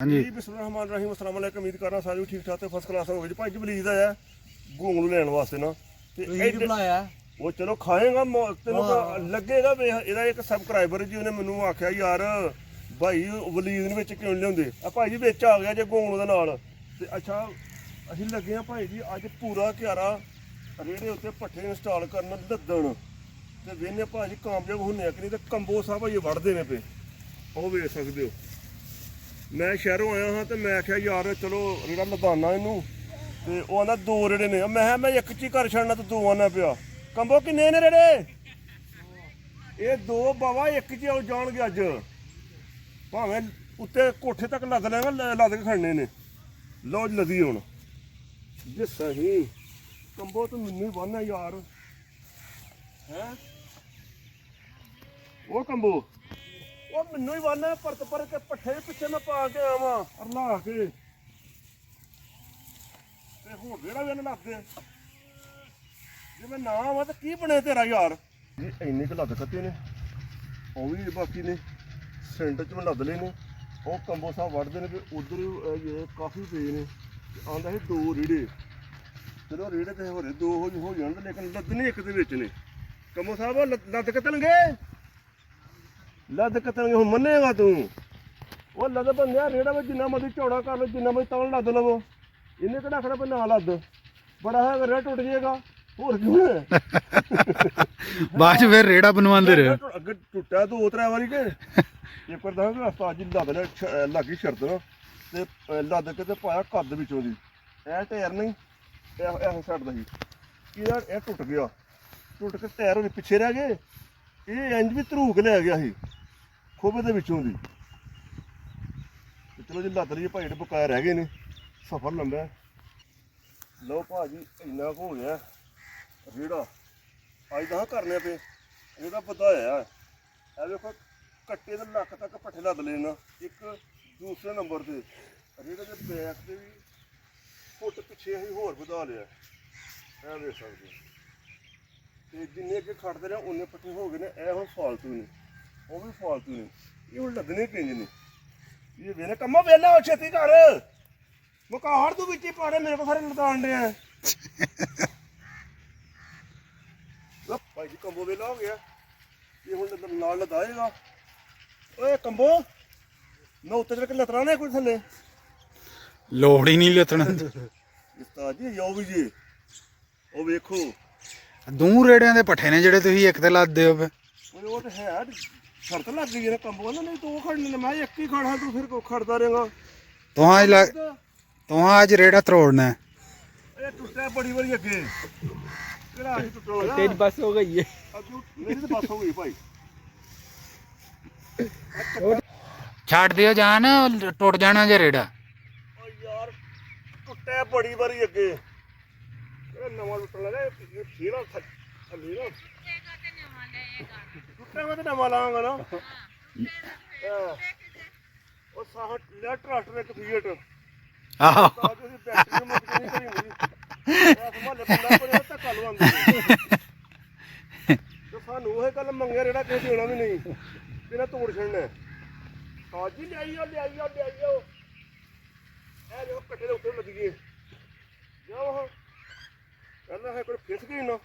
ਹਾਂਜੀ ਬਿਸਮਿਲ੍ਲਾਹਿਰਰਹਿਮਾਨਿਰਰਹੀਮ ਅਸਲਾਮ ਅਲੈਕੁਮ ਉਮੀਦ ਕਰਨਾ ਸਾਰੇ ਠੀਕ ਠਾਕ ਤੇ ਫਸਟ ਕਲਾਸ ਹੋਵੇ ਜੀ। ਭਾਈ ਜੀ ਬਲੀਜ਼ ਆਇਆ ਗੂੰਗ ਨੂੰ ਲੈਣ ਵਾਸਤੇ ਨਾ ਤੇ ਬੁਲਾਇਆ ਉਹ ਚਲੋ ਖਾਏਗਾ ਤੈਨੂੰ ਲੱਗੇਗਾ ਵੇ ਇਹਦਾ ਇੱਕ ਸਬਸਕ੍ਰਾਈਬਰ ਜੀ ਉਹਨੇ ਮੈਨੂੰ ਆਖਿਆ ਯਾਰ ਭਾਈ ਬਲੀਜ਼ ਵਿੱਚ ਕਿਉਂ ਲਿਆਉਂਦੇ ਆ ਭਾਈ ਜੀ ਵਿੱਚ ਆ ਗਿਆ ਜੇ ਗੂੰਗ ਦੇ ਨਾਲ ਤੇ ਅੱਛਾ ਅਸੀਂ ਲੱਗੇ ਆ ਭਾਈ ਜੀ ਅੱਜ ਪੂਰਾ ਘਿਆਰਾ ਰੇੜੇ ਉੱਤੇ ਪੱਠੇ ਇੰਸਟਾਲ ਕਰਨ ਲੱਦਣ ਤੇ ਵੇਨੇ ਭਾਜੀ ਕਾਮਯਾਬ ਹੁੰਨੇ ਆ ਕਿ ਨਹੀਂ ਤੇ ਕੰਬੋ ਸਾਹਿਬ ਭਾਈ ਵੜਦੇ ਨੇ ਪਏ ਉਹ ਵੇਖ ਸਕਦੇ ਹੋ। ਮੈਂ ਸ਼ਹਿਰੋਂ ਆਇਆ ਹਾਂ ਤੇ ਮੈਂ ਆਖਿਆ ਯਾਰ ਚਲੋ ਰੇੜਾ ਲਦਾਨਾ ਇਹਨੂੰ ਤੇ ਉਹ ਆਂਦਾ ਦੋ ਰੇੜੇ ਨੇ ਮੈਂ ਕਿਹਾ ਮੈਂ ਇੱਕ ਚ ਹੀ ਕਰ ਛੱਡਣਾ ਤੇ ਦੋ ਆਣਾ ਪਿਆ ਕੰਬੋ ਕਿੰਨੇ ਨੇ ਰੇੜੇ ਇਹ ਦੋ ਬਾਵਾ ਇੱਕ ਚ ਆਉ ਜਾਣਗੇ ਅੱਜ ਭਾਵੇਂ ਉੱਤੇ ਕੋਠੇ ਤੱਕ ਲੱਦ ਲੈਣਾ ਲੱਦ ਕੇ ਖੜਨੇ ਨੇ ਲਓ ਲਦੀ ਹੁਣ ਜੇ ਸਹੀ ਕੰਬੋ ਤੂੰ ਮੈਨੂੰ ਹੀ ਬੰਨ੍ਹਣਾ ਯਾਰ ਹੈ ਉਹ ਕੰਬੋ ਉਹ ਮੈਨੂੰ ਹੀ ਵਾਨਾ ਪਰਤ ਪਰ ਕੇ ਪੱਠੇ ਪਿੱਛੇ ਮੈਂ ਪਾ ਕੇ ਆਵਾਂ ਅਰਲਾ ਕੇ ਤੇ ਹੁਣ ਜਿਹੜਾ ਵੀ ਇਹਨੇ ਲੱਦੇ ਜੇ ਮੈਂ ਨਾ ਆਵਾਂ ਤਾਂ ਕੀ ਬਣੇ ਤੇਰਾ ਯਾਰ ਇਹ ਇੰਨੇ ਕੁ ਲੱਦ ਕੱਤੇ ਨੇ ਉਹ ਵੀ ਬਾਕੀ ਨੇ ਸੈਂਟਰ ਚ ਮੈਂ ਲੱਦ ਲਏ ਨੇ ਉਹ ਕੰਬੋ ਸਾਹਿਬ ਵੜਦੇ ਨੇ ਵੀ ਉਧਰ ਕਾਫੀ ਪਏ ਨੇ ਆਂਦਾ ਸੀ ਦੋ ਰੀੜੇ ਚਲੋ ਰੀੜੇ ਤੇ ਹੋਰੇ ਦੋ ਹੋ ਜਾਣ ਲੇਕਿਨ ਲੱਦਣੇ ਇੱਕ ਦੇ ਵਿੱਚ ਨੇ ਕੰਬੋ ਸਾਹਿਬ ਲੱਦ ਕੱਤਣਗੇ ਲੱਦ ਕੱਤਣਗੇ ਹੁਣ ਮੰਨੇਗਾ ਤੂੰ ਉਹ ਲੱਦ ਬੰਦਿਆ ਰੇੜਾ ਵਿੱਚ ਜਿੰਨਾ ਮਰਜ਼ੀ ਚੌੜਾ ਕਰ ਲਓ ਜਿੰਨਾ ਮਰਜ਼ੀ ਤਾਂ ਲੱਦ ਲਵੋ ਇਹਨੇ ਕਿਹੜਾ ਆਖਣਾ ਵੀ ਨਾ ਲੱਦ ਬੜਾ ਹੈ ਰੇੜਾ ਟੁੱਟ ਜਾਏਗਾ ਹੋਰ ਕਿਉਂ ਬਾਅਦ ਚ ਫਿਰ ਰੇੜਾ ਬਣਵਾਉਂਦੇ ਰਹੇ ਅੱਗੇ ਟੁੱਟਿਆ ਦੋ ਤਰੇ ਵਾਰੀ ਕੇ ਇੱਕ ਵਾਰ ਦਾ ਰਸਤਾ ਅੱਜ ਲੱਦ ਲਿਆ ਲੱਗੀ ਸ਼ਰਤ ਨਾ ਤੇ ਲੱਦ ਕੇ ਤੇ ਪਾਇਆ ਕੱਦ ਵਿੱਚੋਂ ਦੀ ਇਹ ਟਾਇਰ ਨਹੀਂ ਇਹ ਛੱਡਦਾ ਸੀ ਇਹਦਾ ਇਹ ਟੁੱਟ ਗਿਆ ਟੁੱਟ ਕੇ ਟਾਇਰ ਉਹਦੇ ਪਿੱਛੇ ਰਹਿ ਗਏ ਇਹ ਇੰਜ ਵੀ ਧਰੂਕ ਲੈ ਗਿਆ ਸੀ ਖੋਬੇ ਦੇ ਵਿੱਚੋਂ ਦੀ ਚਲੋ ਜੀ ਲੱਦ ਲਈ ਭਾਈ ਜਿਹੜੇ ਬਕਾਇਆ ਰਹਿ ਗਏ ਨੇ ਸਫ਼ਰ ਲੰਬਾ ਲਓ ਭਾਜੀ ਇੰਨਾ ਕੁ ਹੋ ਗਿਆ ਰੇੜਾ ਅੱਜ ਤਾਂ ਕਰਨੇ ਪਏ ਇਹਦਾ ਵਧਾਇਆ ਇਹ ਵੇਖੋ ਕੱਟੇ ਦੇ ਲੱਕ ਤੱਕ ਪੱਠੇ ਲੱਦ ਲੈਣਾ ਇੱਕ ਦੂਸਰੇ ਨੰਬਰ ਤੇ ਰੇੜੇ ਦੇ ਬੈਕ ਤੇ ਵੀ ਫੁੱਟ ਪਿੱਛੇ ਅਸੀਂ ਹੋਰ ਵਧਾ ਲਿਆ ਇਹ ਵੇਖ ਸਕਦੇ ਤੇ ਜਿੰਨੇ ਅੱਗੇ ਖੜਦੇ ਰਹੇ ਉਹਨੇ ਪੱਠੇ ਹੋ ਗਏ ਨੇ ਇਹ ਹੁਣ ਫਾਲਤੂ ਨੇ ਉਹ ਵੀ ਫਾਲਤੂ ਨੇ ਇਹ ਹੁਣ ਲੱਗਣੇ ਕਿੰਜ ਨੇ ਇਹ ਵੇਲੇ ਕੰਮੋਂ ਵੇਲਾ ਹੋ ਛੇਤੀ ਕਰ ਮੁਕਾਹੜ ਤੂੰ ਵਿੱਚ ਹੀ ਪਾੜੇ ਮੇਰੇ ਕੋਲ ਸਾਰੇ ਲਦਾਣ ਦੇ ਆ ਭਾਈ ਜੀ ਕੰਬੋ ਵੇਲਾ ਹੋ ਗਿਆ ਇਹ ਹੁਣ ਨਾਲ ਲਦਾਏਗਾ ਓਏ ਕੰਬੋ ਮੈਂ ਉੱਤੇ ਚੜ ਕੇ ਲਤਰਾ ਨਾ ਕੋਈ ਥੱਲੇ ਲੋੜ ਹੀ ਨਹੀਂ ਲੱਤਣਾ ਉਸਤਾਦ ਜੀ ਜਾਓ ਵੀ ਜੀ ਉਹ ਵੇਖੋ ਦੂਰ ਰੇੜਿਆਂ ਦੇ ਪੱਠੇ ਨੇ ਜਿਹੜੇ ਤੁਸੀਂ ਇੱਕ ਤੇ ਲੱਦਦੇ ਹੋ ਉਹ ਤੇ ਹੈ ਸ਼ਰਤ ਲੱਗ ਗਈ ਨਾ ਕੰਬੋ ਨਾ ਨਹੀਂ ਤੂੰ ਖੜਨੇ ਮੈਂ ਇੱਕ ਹੀ ਖੜਾ ਤੂੰ ਫਿਰ ਕੋ ਖੜਦਾ ਰਹੇਗਾ ਤੁਹਾਂ ਅੱਜ ਰੇੜਾ ਤਰੋੜਨਾ ਇਹ ਟੁੱਟਿਆ ਬੜੀ ਵਾਰੀ ਅੱਗੇ ਕਿਹੜਾ ਅਸੀਂ ਟੁੱਟਣਾ ਤੇਰੀ ਬੱਸ ਹੋ ਗਈ ਹੈ ਮੇਰੀ ਤਾਂ ਬੱਸ ਹੋ ਗਈ ਭਾਈ ਛੱਡ ਦਿਓ ਜਾਨ ਟੁੱਟ ਜਾਣਾ ਜੇ ਰੇੜਾ ਓ ਯਾਰ ਟੁੱਟਿਆ ਬੜੀ ਵਾਰੀ ਅੱਗੇ ਇਹ ਨਵਾਂ ਟੁੱਟਣ ਲੱਗਾ ਇਹ ਫੇਰਾ ਥੱਲੇ ਨਾ ਟੁੱਟਿਆ ਮੈਂ ਤੇ ਨਵਾਂ ਲਾਵਾਂਗਾ ਨਾ ਉਹ ਸਾਹ ਲੈ ਟਰੈਕਟਰ ਇੱਕ ਫੀਟ ਆਹੋ ਤਾਂ ਤੁਸੀਂ ਬੈਟਰੀ ਮੁੱਕ ਨਹੀਂ ਕਰੀ ਹੁੰਦੀ ਸੰਭਾਲੇ ਬੰਦਾ ਕੋਲ ਧੱਕਾ ਲਵਾਉਂਦੇ ਤੇ ਸਾਨੂੰ ਉਹ ਗੱਲ ਮੰਗਿਆ ਜਿਹੜਾ ਕਿਸੇ ਦੇਣਾ ਵੀ ਨਹੀਂ ਤੇਰਾ ਤੋੜ ਛੱਡਣਾ ਕਾਜੀ ਲਿਆਈਓ ਇਹ ਜੋ ਕੱਟੇ ਦੇ ਉੱਤੇ ਲੱਗ ਗਏ ਜਾਓ ਕਹਿੰਦਾ ਹੈ ਕੋਈ ਫਿਸ ਗਈ ਨਾ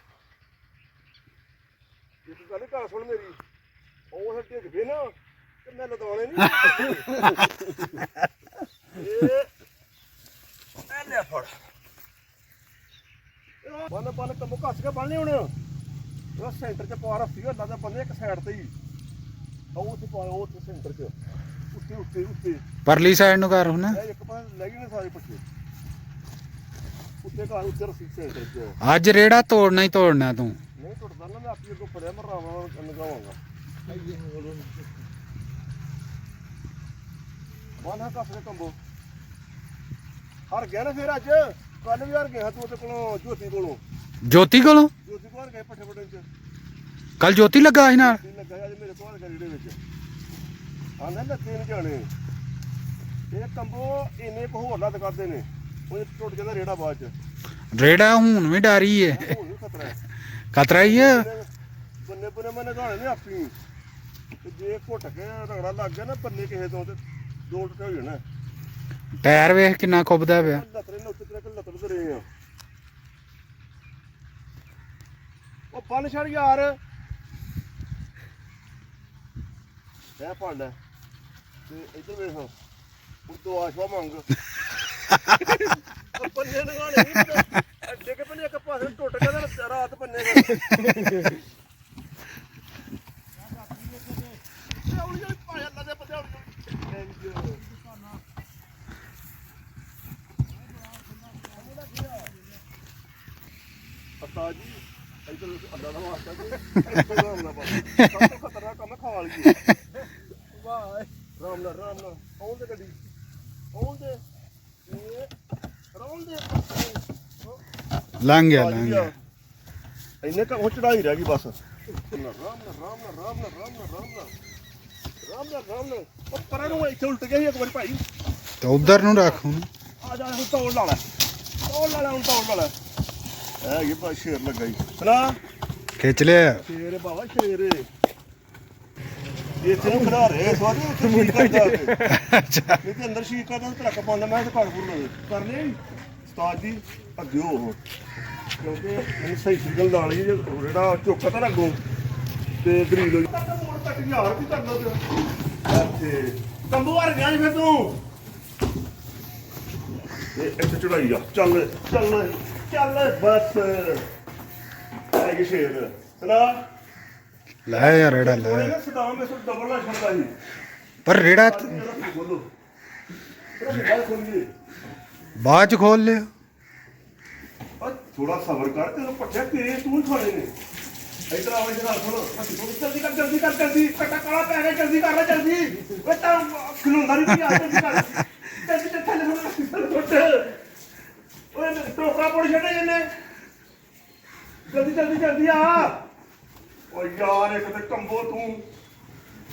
ਇਸ ਗੱਲ ਘਰ ਸੁਣ ਮੇਰੀ ਉਹ ਡਿੱਗ ਪਏ ਨਾ ਤੇ ਮੈਂ ਲਦਾਉਣੇ ਨਹੀਂ ਇਹ ਲੈ ਫੜ ਬੰਨ ਕੰਮੋ ਘੱਸ ਕੇ ਬੰਨ੍ਹਣੇ ਹੁਣ ਉਹ ਸੈਂਟਰ 'ਚ ਪਾ ਰੱਖੀ ਅੱਲਾ ਦਾ ਬੰਨੇ ਇੱਕ ਸਾਈਡ ਤੇ ਹੀ ਉਹ ਉੱਥੇ ਪਾ ਉਹ ਉੱਥੇ ਸੈਂਟਰ 'ਚ ਉੱਤੇ ਪਰਲੀ ਸਾਈਡ ਨੂੰ ਕਰ ਹੁਣ ਇੱਕ ਪਾਸੇ ਲੈ ਗਏ ਨੇ ਸਾਰੇ ਪੱਠੇ ਉੱਤੇ ਘਰ ਉੱਤੇ ਰੱਖੀ ਸੈਂਟਰ 'ਚ ਅੱਜ ਰੇੜਾ ਤੋੜਨਾ ਹੀ ਤੋੜਨਾ ਤੂੰ ਨਹੀਂ ਟੁੱਟਦਾ ਨਾ ਮੈਂ ਆਪੀ ਅੱਗੋਂ ਫੜਿਆ ਮਰਾਵਾਂ ਲਗਾਵਾਂਗਾ ਬਾਨਾ ਕੱਸ ਦੇ ਕੰਬੋ ਹਰ ਗਿਆ ਨਾ ਫਿਰ ਅੱਜ ਕੱਲ ਵੀ ਹਰ ਗਿਆ ਤੂੰ ਉਹਦੇ ਕੋਲੋਂ ਜੋਤੀ ਕੋਲ ਗਏ ਪੱਠੇ ਵੱਢਣ 'ਚ ਕੱਲ ਜੋਤੀ ਲੱਗਾ ਸੀ ਨਾਲ ਲੱਗਾ ਅੱਜ ਮੇਰੇ ਕੋਲ ਗਰੀੜੇ ਵਿੱਚ ਆਂਦਾ ਲੱਗੇ ਨਹੀਂ ਜਾਣੇ ਇਹ ਕੰਬੋ ਇੰਨੇ ਕੁ ਹੋਰ ਲੱਦ ਕਰਦੇ ਨੇ ਉਹ ਟੁੱਟ ਜਾਂਦਾ ਰੇੜਾ ਬਾਅਦ 'ਚ ਰੇੜਾ ਹੁਣ ਵੀ ਡਾਰੀ ਹੈ ਹੁਣ ਵੀ ਖਤਰਾ ਹੈ ਖਤਰਾ ਹੀ ਹੈ ਬੰਨੇ ਮੈਂ ਨਗਾਣੇ ਨੇ ਆਪੀ ਤੇ ਜੇ ਘੁੱਟ ਕੇ ਰਗੜਾ ਲੱਗ ਗਿਆ ਨਾ ਬੰਨੇ ਕਿਸੇ ਤੋਂ ਤੇ ਦੋ ਟੁੱਟੇ ਹੋ ਜਾਣਾ ਟਾਇਰ ਵੇਖ ਕਿੰਨਾ ਖੁੱਬਦਾ ਪਿਆ। ਲੱਤਰੇ ਨੇ ਉੱਤੇ ਤੱਕ ਲੱਤਰ ਰਹੇ ਆ। ਉਹ ਬੰਨ ਛੜ ਯਾਰ ਇਹ ਫੜ ਲੈ ਤੇ ਇੱਧਰ ਵੇਖ ਉਹ ਤੋਂ ਆਸ਼ਵਾ ਮੰਗ ਪੰਨੇ ਨਗਾਣੇ ਨਹੀਂ ਅੱਡੇ ਕੇ ਪੰਨੇ ਇੱਕ ਪਾਸੇ ਟੁੱਟ ਗਿਆ ਤੇ ਰਾਤ ਪੰਨੇ ਪਾਇਆ ਲੱਦੇ ਪਤੇ ਪਤਾ ਜੀ ਇੱਧਰ ਅੱਡਾ ਦਾ ਵਾਸਤਾ ਜੀ ਇੱਧਰ ਰਾਮ ਨਾਲ ਬਸ ਸਭ ਤੋਂ ਖਤਰਨਾਕ ਕੰਮ ਖਾ ਲਈਏ ਵਾਹ ਰਾਮ ਨਾਲ ਆਉਣ ਦੇ ਗੱਡੀ ਆਉਣ ਦੇ ਰਾਮ ਦੇ ਲੰਘ ਗਿਆ ਲੰਘ ਗਿਆ। ਇੰਨੇ ਕਾ ਉਹ ਚੜਾਈ ਰਹਿ ਗਈ ਬਸ ਰਾਮ ਨਾਲ ਉਹ ਪਰਾਂ ਨੂੰ ਇੱਥੇ ਉਲਟ ਗਿਆ ਸੀ ਇੱਕ ਵਾਰੀ ਭਾਈ ਤੇ ਉਧਰ ਨੂੰ ਰੱਖ ਹੁਣ। ਆ ਜਾ ਹੁਣ ਤੋੜ ਲਾ ਲੈ ਹੁਣ ਤੋੜ ਲਾ ਲੈ ਇਹ ਭਾਈ ਸ਼ੇਰ ਲੱਗਾ ਜੀ ਸੁਣਾ ਖਿੱਚ ਲਿਆ। ਸ਼ੇਰ ਬਾਬਾ ਸ਼ੇਰ ਇਹ ਤੈਨੂੰ ਖੜਾ ਰਹੇ ਸਵਾਦ ਉੱਥੇ ਸ਼ੀਕ ਕਰਦਾ ਅੱਛਾ ਇਹ ਤੇ ਅੰਦਰ ਸ਼ੀਕ ਕਰਦਾ ਧੜਕ ਪਾਉਂਦਾ ਮੈਂ ਤੇ ਘਰਪੁਰ ਨੂੰ ਕਰ ਲਈ ਉਸਤਾਦ ਜੀ ਅੱਗੇ ਉਹ ਕਿਉਂਕਿ ਇਹ ਸਹੀ ਸਿਗਨਲ ਲਾ ਲਈ ਜਿਹੜਾ ਝੋਕਾ ਤਾਂ ਲੱਗੋ ਤੇ ਗਰੀਲ ਮੋੜ ਤੱਕ ਯਾਰ ਕੀ ਕਰਨਾ ਪਿਆ ਇੱਥੇ ਕੰਬੂ ਆ ਗਿਆ ਜੀ ਫਿਰ ਤੂੰ ਇਹ ਇੱਥੇ ਚੜਾਈ ਆ ਚੱਲ ਬਸ ਇਹ ਸ਼ੇਰ ਸੁਣਾ ਲੈ ਯਾਰ ਰੇੜਾ ਲੈ। ਉਹਨੇ ਸਦਾਮ ਇਸ ਡਬਲ ਨਾ ਛੱਡਦਾ ਸੀ ਪਰ ਰੇੜਾ ਬੋਲੋ ਗੱਲ ਖੋਲੀਏ ਬਾਅਦ ਚ ਖੋਲ ਲਿਆ। ਥੋੜਾ ਸਬਰ ਕਰ ਤੈਨੂੰ ਪੱਠੇ ਤੇਰੇ ਤੂੰ ਹੀ ਖਾਣੇ ਨੇ ਇਧਰ ਆਵੇ ਜਰਾ ਸੁਣ ਜਲਦੀ ਕਰ ਕੱਟਾ ਕਾਲਾ ਪੈ ਗਿਆ ਜਲਦੀ ਕਰ ਲੈ ਜਲਦੀ ਓਏ ਤਾਂ ਖਲੋਂਦਾ ਨਹੀਂ ਆ ਜਲਦੀ ਥੱਲੇ ਹੁਣ ਓਏ ਟੋਕਰਾ ਪੋੜ ਛੱਡੇ ਜੰਨੇ ਜਲਦੀ ਆ ਓ ਯਾਰ ਇੱਕ ਤੇ ਕੰਬੋ ਤੂੰ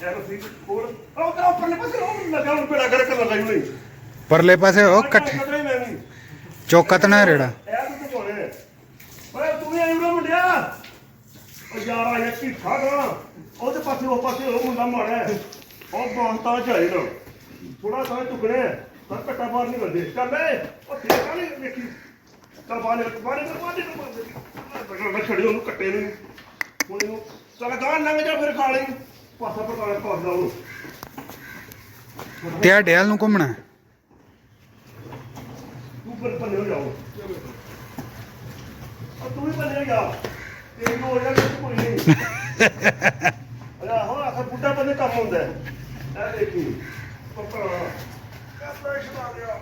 ਯਾਰ ਸੀ ਕੋਲ ਉਹ ਤਾਂ ਉੱਪਰਲੇ ਪਾਸੇ ਉਹ ਲੱਗਾ ਹੁਣ ਪੇੜਾ ਕਰ ਲੱਗਾ ਹੀ ਨਹੀਂ ਪਰਲੇ ਪਾਸੇ ਉਹ ਇਕੱਠੇ ਚੌਕਤ ਨਾ ਰੇੜਾ। ਇਹ ਤੂੰ ਕੋਲੇ ਓਏ ਤੂੰ ਵੀ ਆਈ ਮੁੰਡਿਆ ਓ ਯਾਰ ਆ ਇਹ ਕੀ ਖਾਗਾ ਉਹਦੇ ਪਾਸੇ ਉਹ ਮੁੰਡਾ ਮਾਰਿਆ ਉਹ ਬਾਂਤਾ ਚਾਹੀਦਾ ਥੋੜਾ ਸਾਹ ਟੁਕੜੇ ਪਰ ਕੱਟਾ ਬਾਹਰ ਨਹੀਂ ਕਰਦੇ ਚੱਲ ਉਹ ਦੇਖਾ ਨਹੀਂ ਵੇਖੀ ਚੱਲ ਬਾਹਰ ਮੈਂ ਛੱਡਿਓ ਉਹਨੂੰ ਕੱਟੇ ਨੂੰ ਹੁਣ ਇਹਨੂੰ ਚੱਲ ਗਾਂ ਲੰਘ ਜਾ ਫਿਰ ਖਾ ਲਈ ਪਾਸਾ ਪਕਾਲੇ ਪਾਸਦਾ ਉਹ ਤੇ ਆ ਡੇਲ ਨੂੰ ਘੁੰਮਣਾ ਤੂੰ ਫਿਰ ਪੱਲੇ ਹੋ ਜਾਓ ਤੂੰ ਵੀ ਪੱਲੇ ਜਾ ਤੇਰੀ ਹੋ ਜਾ ਕੋਈ ਨਹੀਂ ਅਰੇ ਹੋ ਆਖਰ ਬੁੱਢਾ ਬੰਦੇ ਕੰਮ ਹੁੰਦਾ ਇਹ ਦੇਖੀ ਪੱਪਾ ਕੈਪਰੇਸ਼ ਆ ਗਿਆ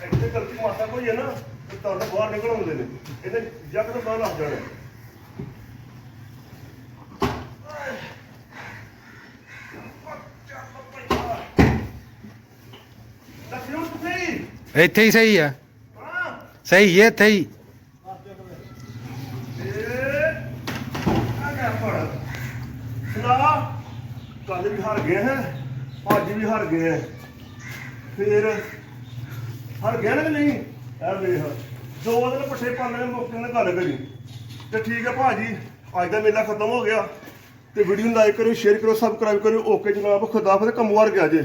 ਇੱਥੇ ਗਲਤੀ ਮਾਤਾ ਕੋਈ ਹੈ ਨਾ ਤੇ ਤੁਹਾਨੂੰ ਬਾਹਰ ਨਿਕਲ ਆਉਂਦੇ ਨੇ ਇਹਨੇ ਜੱਗ ਤੋਂ ਬਾਹਰ ਲੱਗ ਜਾਣਾ ਇੱਥੇ ਹੀ ਸਹੀ ਆ ਸਹੀ ਹੈ ਇੱਥੇ ਹੀ। ਕੱਲ ਵੀ ਹਾਰ ਗਏ ਹੈ ਅੱਜ ਵੀ ਹਾਰ ਗਏ ਹੈ ਫਿਰ ਹਾਰ ਗਿਆ ਨਾ ਕਿ ਨਹੀਂ ਇਹ ਵੇਖ 2 ਦਿਨ ਪੱਠੇ ਪਾਣੇ ਮੁਕਤ ਨਾਲ ਗੱਲ ਕਰੀ ਤੇ ਠੀਕ ਹੈ ਭਾਜੀ ਅੱਜ ਦਾ ਮੇਲਾ ਖਤਮ ਹੋ ਗਿਆ ਤੇ ਵੀਡੀਓ ਨੂੰ ਲਾਈਕ ਕਰਿਓ ਸ਼ੇਅਰ ਕਰਿਓ ਸਬਸਕ੍ਰਾਈਬ ਕਰਿਓ ਓਕੇ ਜਨਾਬ ਖੁਦਾ ਹਾਫਿਜ਼ ਕੰਮ ਵਾਰ ਗਿਆ ਜੇ।